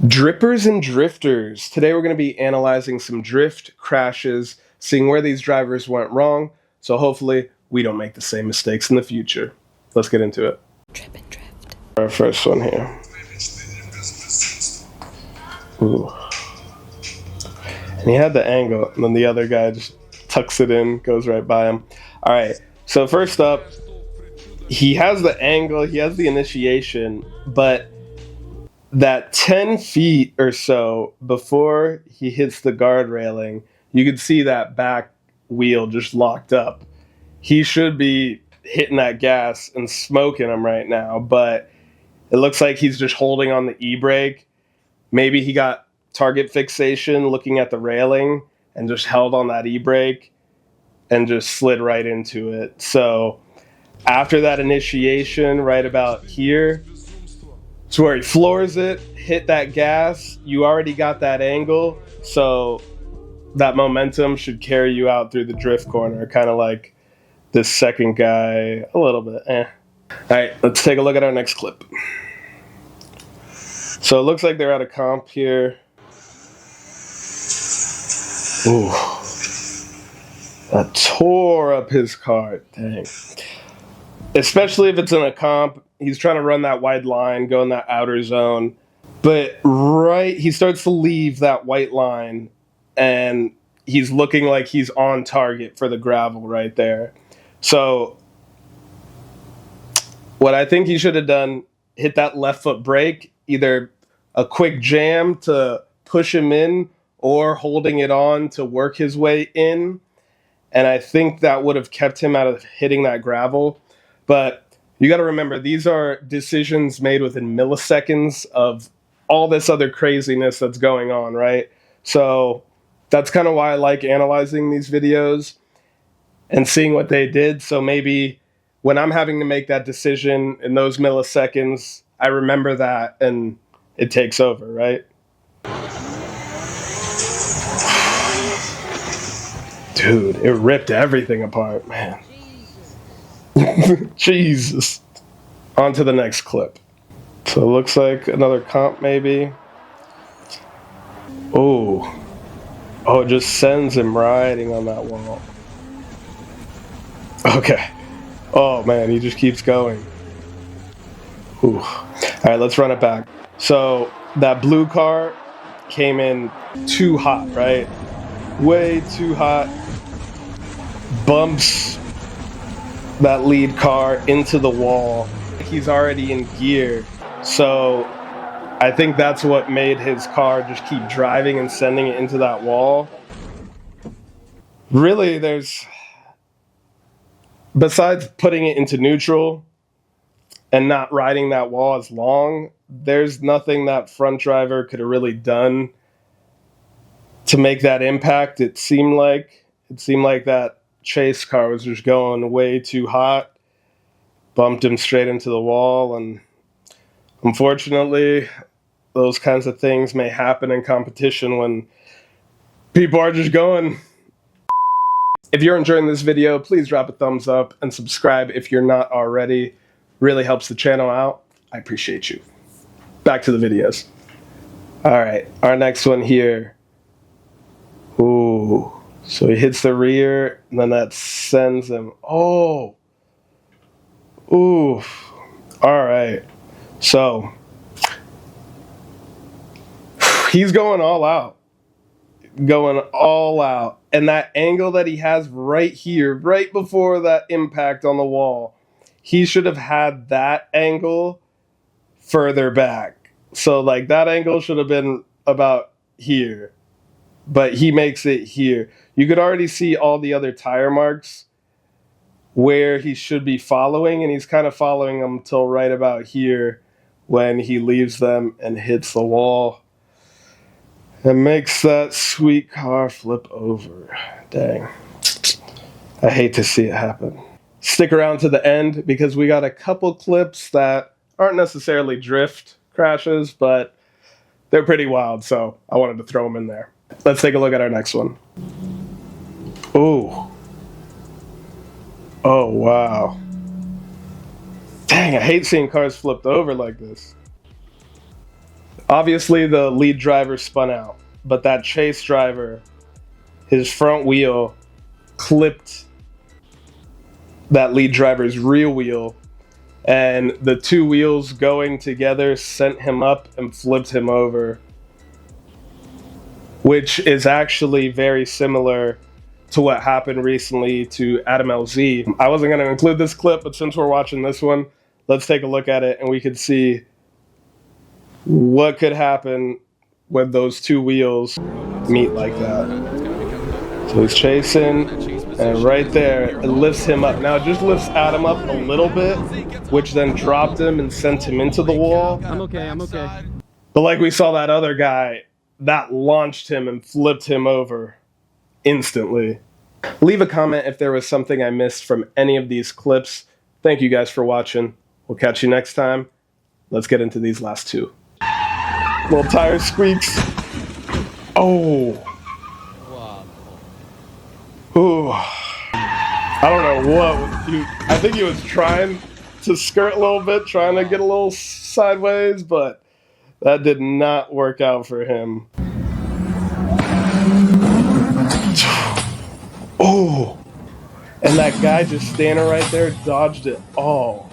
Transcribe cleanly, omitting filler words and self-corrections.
Drippers and drifters. Today we're going to be analyzing some drift crashes, seeing where these drivers went wrong, so hopefully we don't make the same mistakes in the future. Let's get into it. Trip and drift. Our first one here. Ooh. And he had the angle, and then the other guy just tucks it in, goes right by him. All right, so first up, he has the angle, he has the initiation, but that 10 feet or so before he hits the guard railing, you can see that back wheel just locked up. He should be hitting that gas and smoking him right now, but it looks like he's just holding on the e-brake. Maybe he got target fixation looking at the railing and just held on that e-brake and just slid right into it. So after that initiation, right about here, it's where he floors it, hit that gas. You already got that angle, so that momentum should carry you out through the drift corner, kind of like this second guy, a little bit. All right, let's take a look at our next clip. So it looks like they're out of comp here. Ooh. That tore up his car, dang. Especially if it's in a comp. He's trying to run that wide line, go in that outer zone. But he starts to leave that white line, and he's looking like he's on target for the gravel right there. So what I think he should have done, hit that left foot brake, either a quick jam to push him in or holding it on to work his way in. And I think that would have kept him out of hitting that gravel. But you got to remember, these are decisions made within milliseconds of all this other craziness that's going on, right? So that's kind of why I like analyzing these videos and seeing what they did. So maybe when I'm having to make that decision in those milliseconds, I remember that and it takes over, right? Dude, it ripped everything apart, man. Jesus. On to the next clip. So it looks like another comp maybe. Oh, it just sends him riding on that wall. Okay. Oh man, he just keeps going. Ooh. All right, let's run it back. So that blue car came in too hot, right? Way too hot. Bumps that lead car into the wall. He's already in gear, so I think that's what made his car just keep driving and sending it into that wall. Really, besides putting it into neutral and not riding that wall as long, there's nothing that front driver could have really done to make that impact. It seemed like that chase car was just going way too hot, bumped him straight into the wall, and unfortunately those kinds of things may happen in competition when people are just going. If you're enjoying this video, please drop a thumbs up and subscribe if you're not already. Really helps the channel out. I appreciate you. Back to the videos. All right, our next one here. Ooh. So he hits the rear, and then that sends him. Oh. Oof. All right. So he's going all out. Going all out. And that angle that he has right here, right before that impact on the wall, he should have had that angle further back. So, like, that angle should have been about here. But he makes it here. You could already see all the other tire marks where he should be following, and he's kind of following them till right about here when he leaves them and hits the wall and makes that sweet car flip over. Dang. I hate to see it happen. Stick around to the end because we got a couple clips that aren't necessarily drift crashes, but they're pretty wild, so I wanted to throw them in there. Let's take a look at our next one. Ooh. Oh, wow. Dang, I hate seeing cars flipped over like this. Obviously, the lead driver spun out, but that chase driver, his front wheel clipped that lead driver's rear wheel, and the two wheels going together sent him up and flipped him over, which is actually very similar to what happened recently to Adam LZ. I wasn't going to include this clip, but since we're watching this one, let's take a look at it and we could see what could happen when those two wheels meet like that. So he's chasing, and right there, it lifts him up. Now it just lifts Adam up a little bit, which then dropped him and sent him into the wall. I'm okay. But like we saw that other guy, that launched him and flipped him over instantly. Leave a comment if there was something I missed from any of these clips. Thank you guys for watching. We'll catch you next time. Let's get into these last two. Little tire squeaks. Oh. Ooh. I don't know what. I think he was trying to skirt a little bit, trying to get a little sideways, but that did not work out for him. Oh. And that guy just standing right there dodged it all.